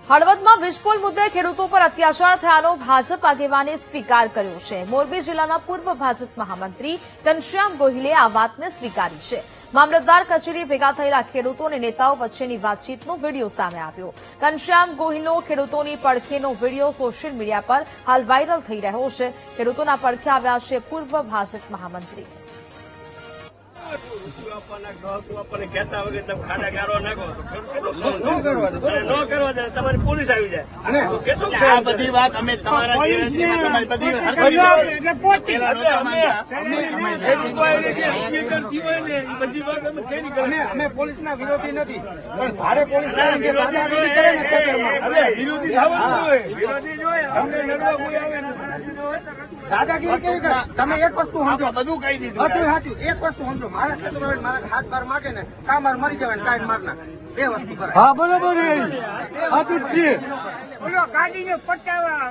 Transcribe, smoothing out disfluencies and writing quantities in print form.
હળવદમાં વીજપોલ મુદ્દે ખેડૂતો પર અત્યાચાર થયાનો ભાજપ આગેવાને સ્વીકાર કર્યો છે। મોરબી જિલ્લાના પૂર્વ ભાજપ મહામંત્રી ઘનશ્યામ ગોહિલે આ વાતને સ્વીકારી છે। મામલતદાર કચેરીએ ભેગા થયેલા ખેડૂતો અને નેતાઓ વચ્ચેની વાતચીતનો વીડિયો સામે આવ્યો। ઘનશ્યામ ગોહિલનો ખેડૂતોની પડખેનો વીડિયો સોશિયલ મીડિયા પર હાલ વાયરલ થઈ રહ્યો છે। ખેડૂતોના પડખે આવ્યા છે પૂર્વ ભાજપ મહામંત્રી। તમારી પોલીસ આવી જાય આ બધી વાત અમે તમારા અમે પોલીસના વિરોધી નથી, પણ ભારે પોલીસ દાદાગીરી કરે ને વિરોધી દાદાગીરી કેવી કરે? તમે એક વસ્તુ સમજો, બધું કહી દીધું। બધું સાચું। એક વસ્તુ સમજો, મારા ક્ષેત્રમાં મારા હાથ બાર માગે ને કા માર મરી જવાય ને કાંઈ માર નાખે, બે વસ્તુ કરે। હા, બરાબર સાચું જ છે। ગાડીને પટાવા